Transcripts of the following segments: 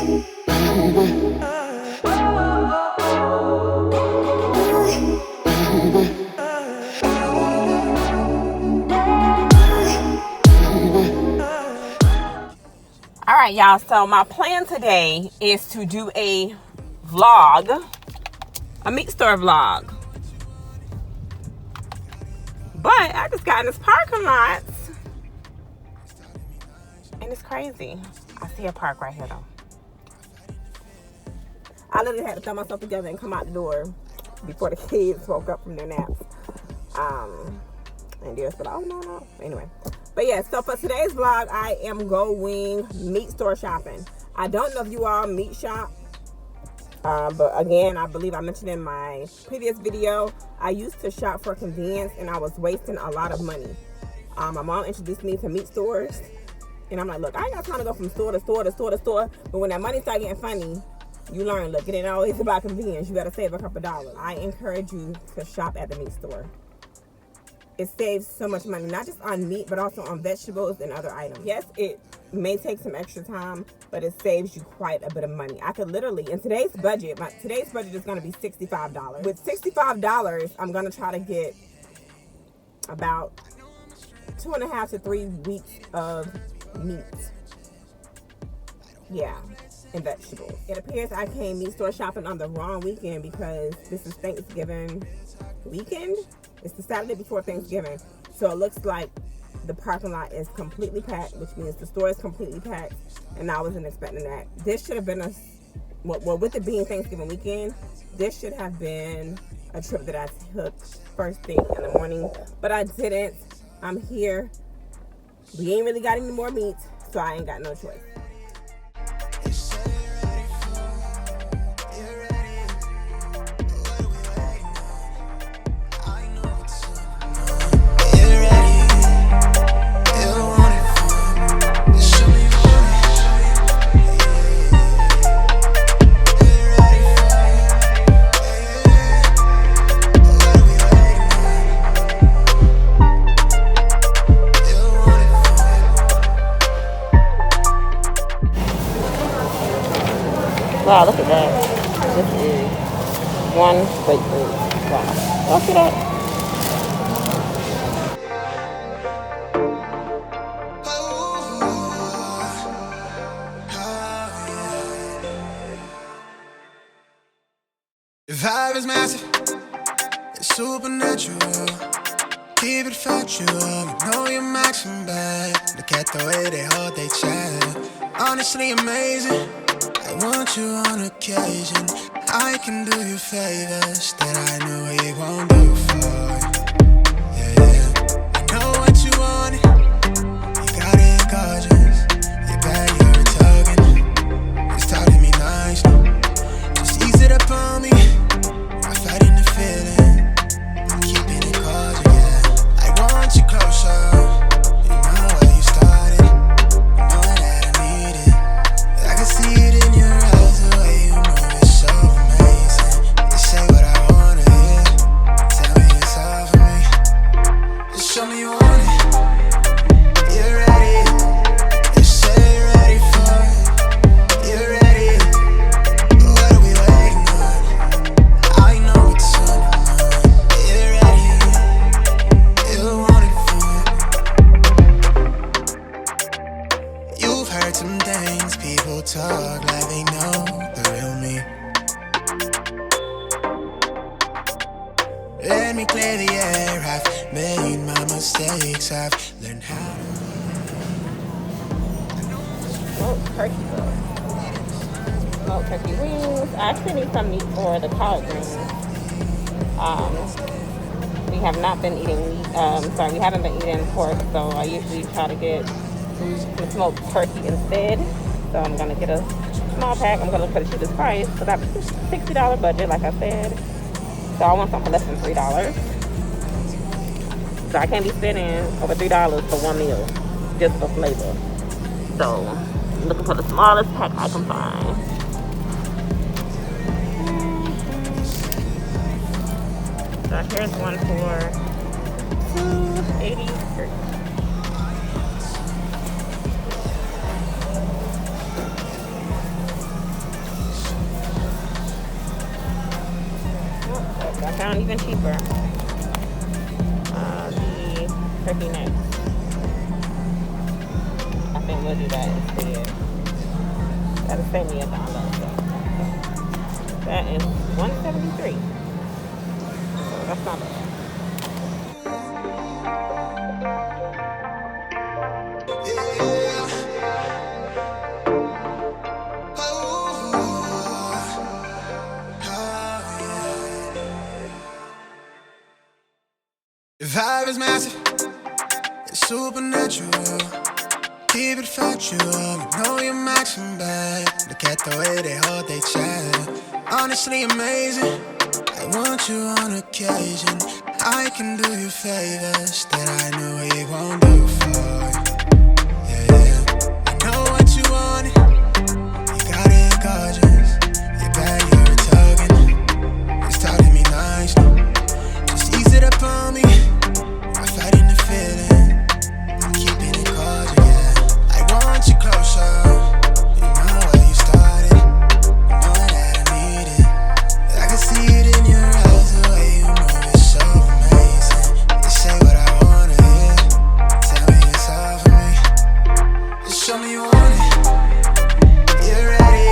All right, y'all, so my plan today is to do a vlog, a meat store vlog. But I just got in this parking lot and it's crazy. I see a park right here though. I literally had to throw myself together and come out the door before the kids woke up from their naps. And they're still, oh no. Anyway. But yeah, so for today's vlog, I am going meat store shopping. I don't know if you all meat shop. But again, I believe I mentioned in my previous video, I used to shop for convenience and I was wasting a lot of money. My mom introduced me to meat stores. And I'm like, look, I ain't got time to go from store to store to store to store. But when that money start getting funny, you learn, look, it ain't always about convenience. You got to save a couple dollars. I encourage you to shop at the meat store. It saves so much money, not just on meat, but also on vegetables and other items. Yes, it may take some extra time, but it saves you quite a bit of money. I could literally, in today's budget, today's budget is going to be $65. With $65, I'm going to try to get about 2.5 to 3 weeks of meat. Yeah, and vegetables. It appears I came meat store shopping on the wrong weekend because this is Thanksgiving weekend. It's the Saturday before Thanksgiving. So it looks like the parking lot is completely packed, which means the store is completely packed. And I wasn't expecting that. This should have been well, with it being Thanksgiving weekend, this should have been a trip that I took first thing in the morning. But I didn't. I'm here. We ain't really got any more meat, so I ain't got no choice. Wow, look at that. This is one grapefruit. Wow. Look at that. The vibe is massive. It's supernatural. Keep it factual. You know you're maxing back. Look at the way they hold their chat. Honestly amazing. I want you on occasion. I can do you favors that I know we won't do for. Yeah. I know what you want. You got it gorgeous. Your bag, you're tugging. It's talking me nicely. Just ease it up on me. I'm fighting the feeling. I'm keeping it cordial, yeah. I want you closer. You know where you started. You know that I need it. I can see it in your eyes, the way you move is so amazing. You say what I wanna hear. Tell me it's all for me. Just show me you want it. You're ready. You say you're ready for it. You're ready. What are we waiting on? I know it's on your mind. You're ready. You want it for it. You've heard some things people talk like they know the real me. Let me clear the air. I've made my mistakes. I've learned how to. Smoked turkey breast. Smoked turkey wings. I actually need some meat for the collard greens. We have not been eating meat. We haven't been eating pork, so I usually try to get some smoked turkey instead. So I'm gonna get a small pack. I'm gonna put it to this price because I have a $60 budget, like I said. So I want something less than $3. So I can't be spending over $3 for one meal just for flavor. So I'm looking for the smallest pack I can find. So here's one for $2.83. found even cheaper. The turkey neck. I think we'll do that instead. That'll save me $1. So that is $173. So that's not bad. The vibe is massive, it's supernatural. Keep it factual, you know you're maxing back. Look at the way they hold their chat. Honestly amazing, I want you on occasion. I can do you favors that I know he won't do for you. Yeah, yeah. I know what you wanted, you got it gorgeous. You're bad, you're tugging, it's telling me nicely. Just ease it up on me. I'm fighting the feeling, I'm keeping it cordial, yeah. I want you closer, you know where you started, you know that I need it. I can see it in your eyes, the way you move is so amazing. You say what I wanna hear, tell me it's all for me. Just show me you want it, you're ready.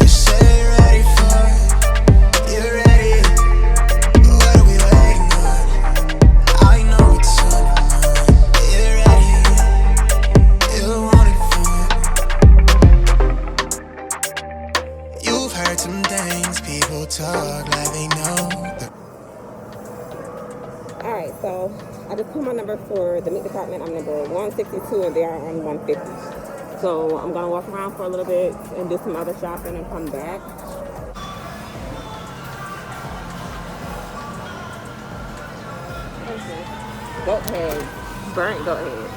You say you're ready for it, you're ready. What are we waiting on? I know it's on your mind. You're ready, you want it for it. You've heard some things, people talk like they know. Alright, so I just put my number for the meat department. I'm number 162 and they are on 150. So I'm gonna walk around for a little bit and do some other shopping and come back. Goat heads, burnt goat heads.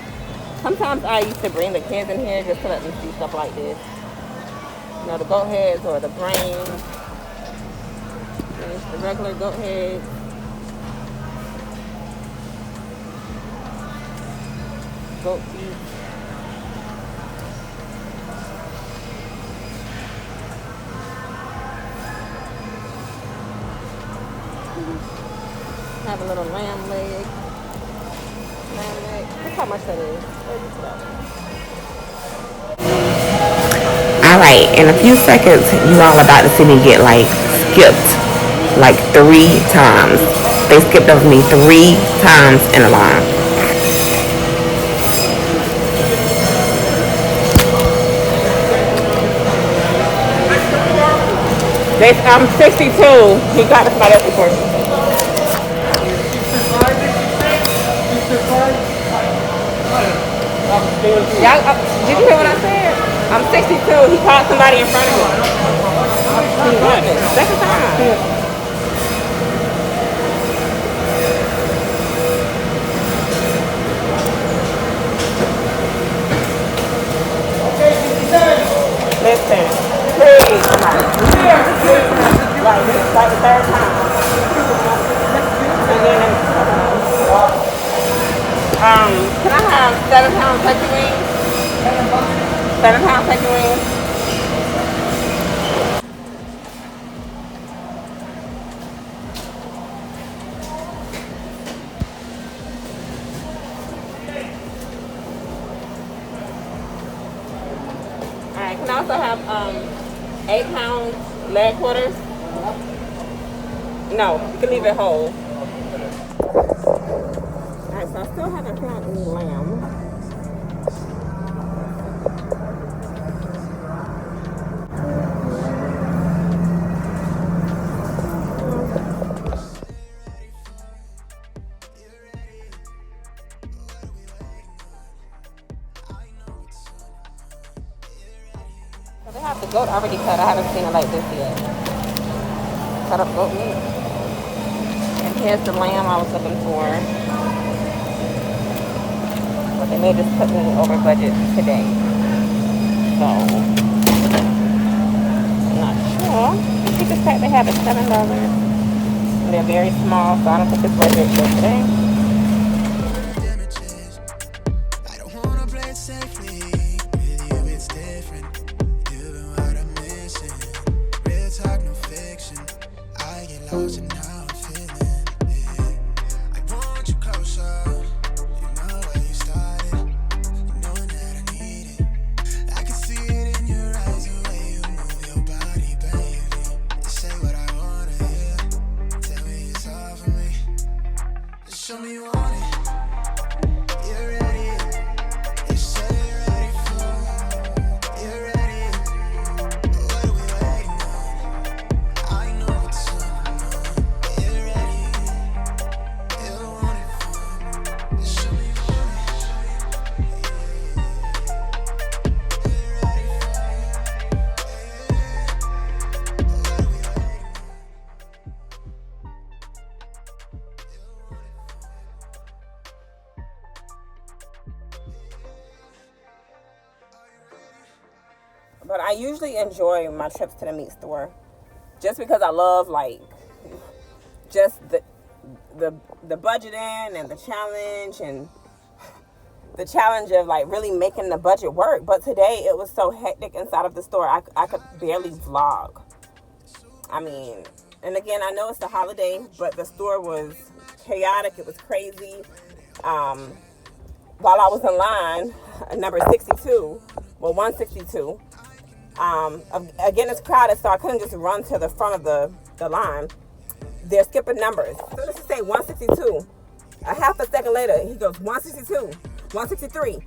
Sometimes I used to bring the kids in here just to let them see stuff like this. You know, the goat heads or the brains. There's the regular goat heads. Goat feet. Have a little lamb leg. Look how much that is. Alright, in a few seconds, you all about to see me get skipped 3 times. They skipped over me 3 times in a line. I'm 62. He got somebody else before. Did you hear what I said? I'm 62. He caught somebody in front of me. He won it. Second time. Listen, please, like this is like the 3rd time. And then, can I have 7-pound turkey wings? 7-pound turkey wings. Alright, can I also have 8-pound leg quarters? No, you can leave it whole. Alright, so I still haven't found any lamb. So they have the goat already cut. I haven't seen it like this yet. Cut up goat meat. And here's the lamb I was looking for. But they may just put me over budget today. So, I'm not sure. The cheapest pack they have is $7. And they're very small, so I don't think it's worth it for today. I don't wanna play it safely. With you it's different. You've been what I'm missing. Real talk, no fiction. I get lost in how I'm usually enjoy my trips to the meat store just because I love like just the budgeting and the challenge of like really making the budget work. But today it was so hectic inside of the store, I could barely vlog. I mean, and again, I know it's the holiday, but the store was chaotic. It was crazy. While I was in line, number 62, well, 162, again, it's crowded, so I couldn't just run to the front of the line. They're skipping numbers. So let's just say 162. A half a second later, he goes, 162, 163. Can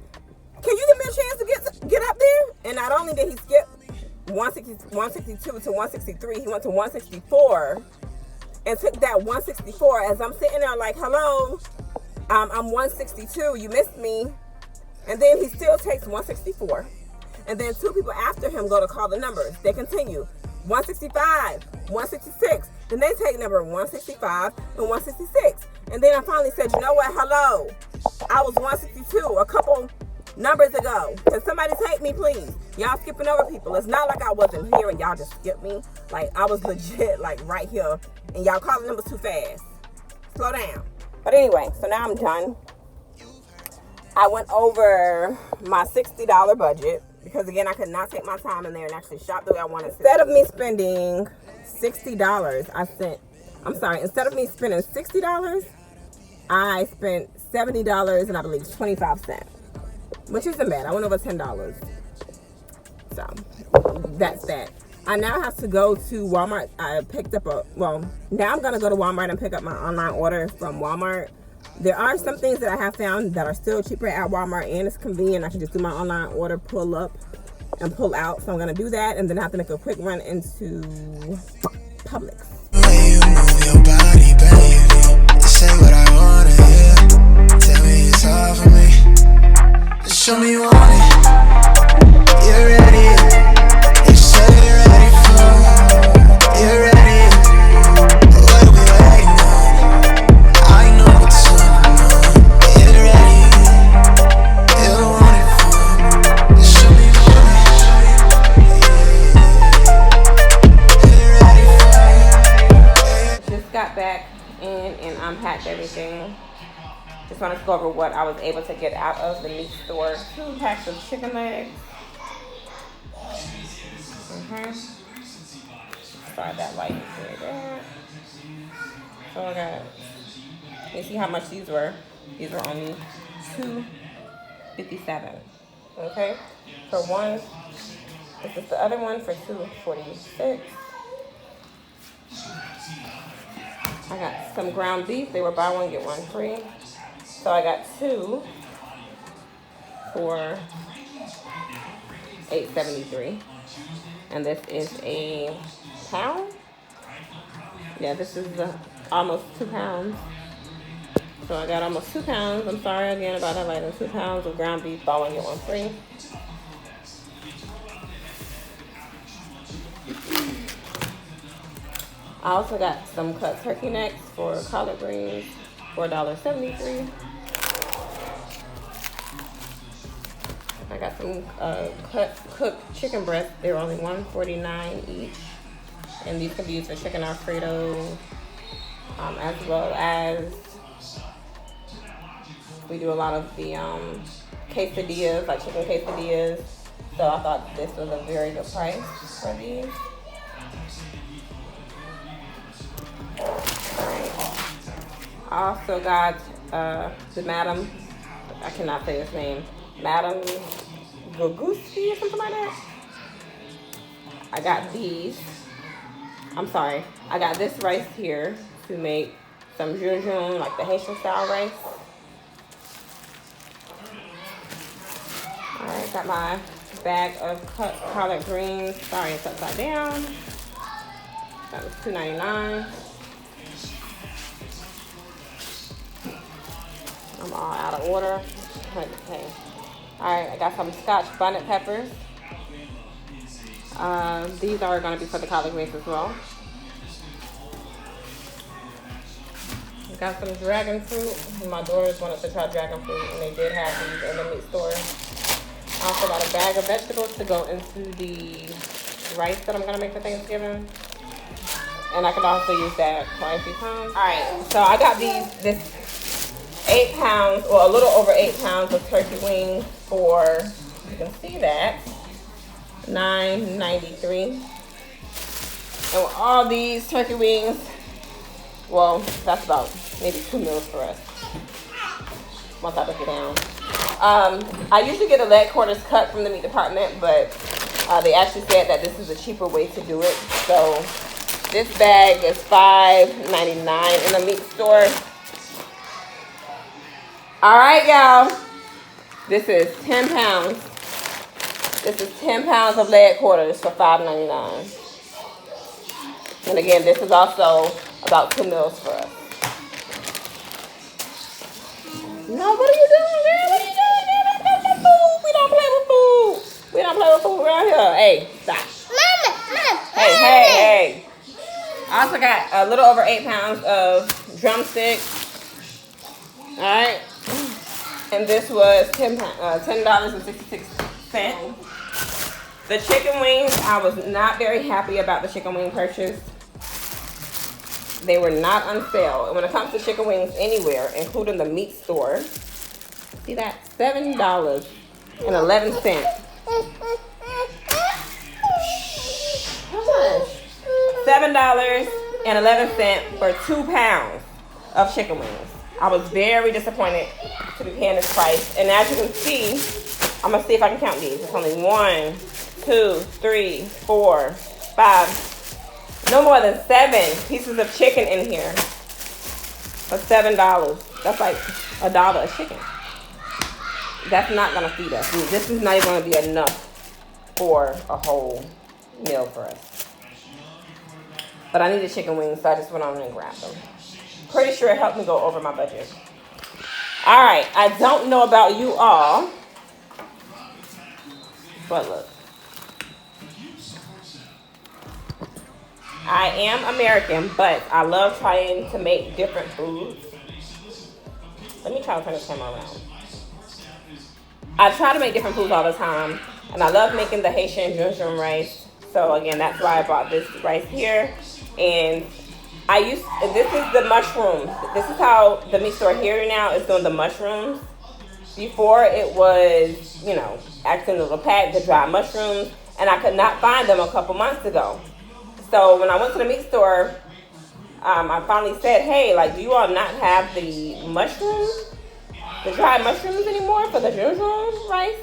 you give me a chance to get up there? And not only did he skip 162 to 163, he went to 164 and took that 164 as I'm sitting there like, hello, I'm 162, you missed me. And then he still takes 164. And then two people after him go to call the numbers. They continue, 165, 166. Then they take number 165 and 166. And then I finally said, you know what, hello, I was 162 a couple numbers ago. Can somebody take me, please? Y'all skipping over people. It's not like I wasn't here and y'all just skipped me. Like, I was legit, like, right here. And y'all calling numbers too fast. Slow down. But anyway, so now I'm done. I went over my $60 budget. Because, again, I could not take my time in there and actually shop the way I wanted to. Instead of me spending $60, instead of me spending $60, I spent $70 and I believe 25 cents. Which isn't bad. I went over $10. So, that's that. I now have to go to Walmart. I picked up now I'm going to go to Walmart and pick up my online order from Walmart. There are some things that I have found that are still cheaper at Walmart and it's convenient. I can just do my online order, pull up and pull out. So I'm going to do that and then I have to make a quick run into Publix. You move your body, baby. You say what I wanna hear. Tell me it's all for me. Just show me you want it. You're ready. You say you're ready for it. You're ready. What are we waiting on? I know what's on. You're ready. You want it for it. Just show me you want it. You're ready for it. Just got back in and unpacked everything. Just want to go over what I was able to get out of the meat store. 2 packs of chicken legs. Start that light right there. So I got, you see how much these were? These were only $2.57. Okay? For one, this is the other one for $2.46. I got some ground beef. They were buy one, get one free. So I got 2 for $8.73. And this is a pound? Yeah, this is almost 2 pounds. So I got almost 2 pounds. I'm sorry again about that lighting. 2 pounds of ground beef, buy one, get one free. I also got some cut turkey necks for collard greens for $1.73. I got some cooked chicken breasts. They were only $1.49 each. And these can be used for chicken Alfredo, as well as we do a lot of the quesadillas, like chicken quesadillas. So I thought this was a very good price for these. I also got the Madam, I cannot say his name, Madam Goguski or something like that. I got these. I got this rice here to make some jujun, like the Haitian style rice. Alright, got my bag of cut collard greens. Sorry, it's upside down. That was $2.99. I'm all out of order. Okay. Alright, I got some Scotch bonnet peppers. These are going to be for the collard greens as well. I got some dragon fruit. My daughters wanted to try dragon fruit, and they did have these in the meat store. I also got a bag of vegetables to go into the rice that I'm gonna make for Thanksgiving. And I can also use that quite a few times. Alright, so I got this 8 pounds, or a little over 8 pounds of turkey wings for, you can see that, $9.93. And with all these turkey wings, well, that's about maybe 2 meals for us. Once I break it down. I usually get the leg quarters cut from the meat department, but they actually said that this is a cheaper way to do it. So this bag is $5.99 in the meat store. All right, y'all. This is 10 pounds. This is 10 pounds of leg quarters for $5.99. And again, this is also about 2 meals for us. No, what are you doing, girl? What are you doing, girl? That's the food. We don't play with food. We don't play with food around here. Hey, stop. Mama. Hey. I also got a little over 8 pounds of drumsticks. All right. And this was $10.66. The chicken wings, I was not very happy about the chicken wing purchase. They were not on sale. And when it comes to chicken wings anywhere, including the meat store, see that? $7.11. $7.11 for 2 pounds of chicken wings. I was very disappointed to be paying this price. And as you can see, I'm gonna see if I can count these. It's only 1, 2, 3, 4, 5. No more than 7 pieces of chicken in here for $7. That's like $1 a chicken. That's not gonna feed us. This is not even gonna be enough for a whole meal for us. But I needed chicken wings, so I just went on and grabbed them. Pretty sure it helped me go over my budget. All right, I don't know about you all, but look. I am American, but I love trying to make different foods. Let me try to turn this camera around. I try to make different foods all the time, and I love making the Haitian ginger rice. So again, that's why I bought this rice here. And this is the mushrooms. This is how the meat store here now is doing the mushrooms. Before it was, actually in a little pack, the dry mushrooms, and I could not find them a couple months ago. So when I went to the meat store, I finally said, hey, do you all not have the mushrooms, the dried mushrooms anymore for the ginger rice?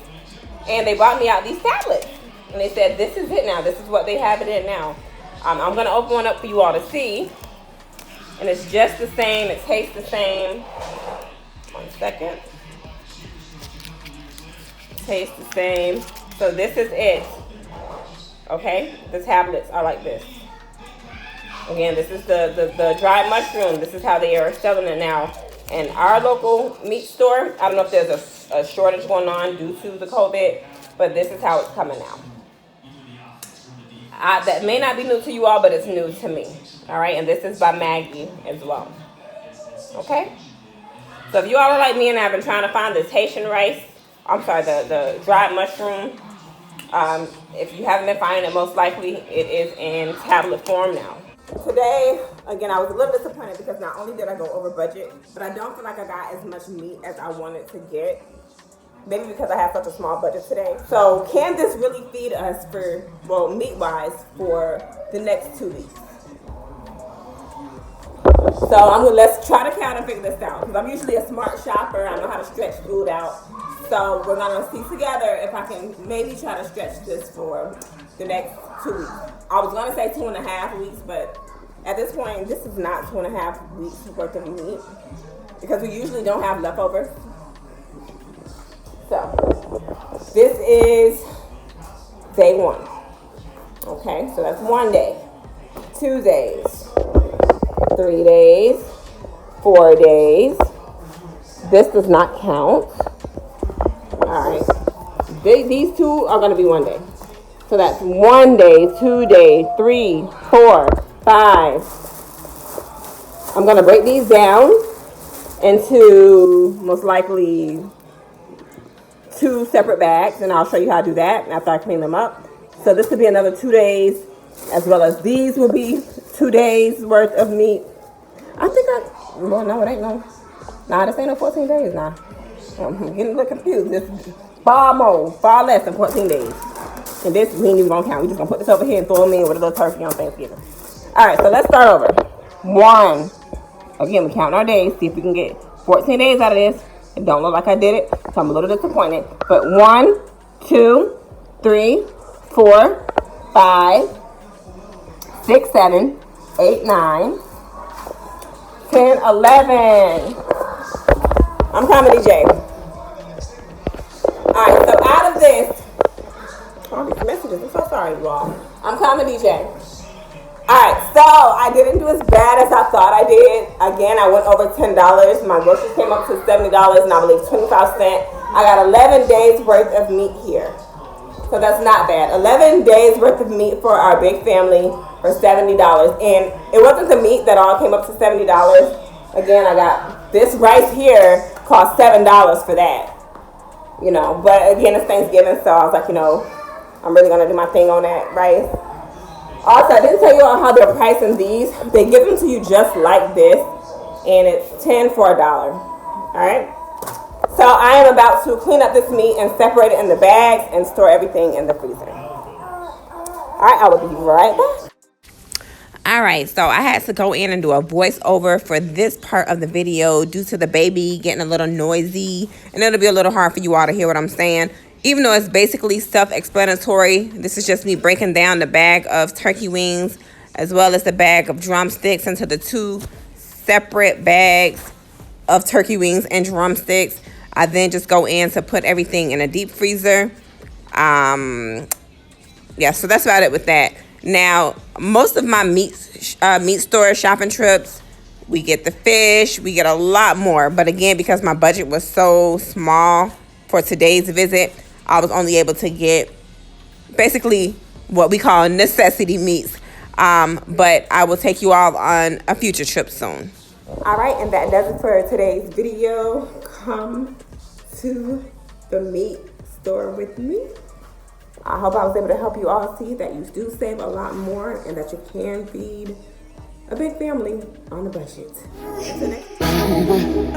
And they brought me out these tablets. And they said, this is it now. This is what they have it in now. I'm going to open one up for you all to see. And it's just the same. It tastes the same. 1 second. Tastes the same. So this is it. Okay? The tablets are like this. Again, this is the dried mushroom. This is how they are selling it now. And our local meat store, I don't know if there's a shortage going on due to the COVID, but this is how it's coming out. That may not be new to you all, but it's new to me. All right, and this is by Maggie as well. Okay? So if you all are like me and I've been trying to find this Haitian rice, the dried mushroom, if you haven't been finding it, most likely it is in tablet form now. Today, again, I was a little disappointed because not only did I go over budget, but I don't feel like I got as much meat as I wanted to get. Maybe because I have such a small budget today. So can this really feed us meat-wise, for the next 2 weeks? So let's try to count and figure this out. Because I'm usually a smart shopper. I know how to stretch food out. So we're going to see together if I can maybe try to stretch this for the next 2 weeks. I was going to say 2.5 weeks, but at this point, this is not 2.5 weeks worth of meat. Because we usually don't have leftovers. So, this is day 1. Okay, so that's 1 day, 2 days, 3 days, 4 days. This does not count. All right, these 2 are going to be 1 day. So that's 1 day, 2 days, 3, 4, 5. I'm going to break these down into most likely 2 separate bags, and I'll show you how to do that after I clean them up. So this will be another 2 days, as well as these will be 2 days worth of meat. Well, no, it ain't no. Nah, this ain't no 14 days now. I'm getting a little confused. This far less than 14 days. And this we ain't even gonna count. We just gonna put this over here and throw them in with a little turkey on Thanksgiving. All right, so let's start over. 1. Again, we count our days. See if we can get 14 days out of this. It don't look like I did it, so I'm a little disappointed. But 1, 2, 3, 4, 5, 6, 7, 8, 9, 10, 11. I'm coming, DJ. Alright, so out of this, all these messages, I'm so sorry, you all. I'm coming, DJ. Alright, so I didn't do as bad as I thought I did. Again, I went over $10. My groceries came up to $70 and I believe 25 cents. I got 11 days worth of meat here. So that's not bad. 11 days worth of meat for our big family for $70. And it wasn't the meat that all came up to $70. Again, I got this rice here cost $7 for that. You know, but again, it's Thanksgiving, so I was like, you know, I'm really going to do my thing on that rice. Also, I didn't tell you all how they're pricing these. They give them to you just like this, and it's 10 for $1. All right? So I am about to clean up this meat and separate it in the bags and store everything in the freezer. All right, I will be right back. All right, so I had to go in and do a voiceover for this part of the video due to the baby getting a little noisy, and it'll be a little hard for you all to hear what I'm saying. Even though it's basically self-explanatory, this is just me breaking down the bag of turkey wings as well as the bag of drumsticks into the 2 separate bags of turkey wings and drumsticks. I then just go in to put everything in a deep freezer. Yeah, so that's about it with that. Now, most of my meat store shopping trips, we get the fish, we get a lot more. But again, because my budget was so small for today's visit, I was only able to get basically what we call necessity meats. But I will take you all on a future trip soon. All right, and that does it for today's video. Come to the meat store with me. I hope I was able to help you all see that you do save a lot more and that you can feed a big family on a budget. Until next time.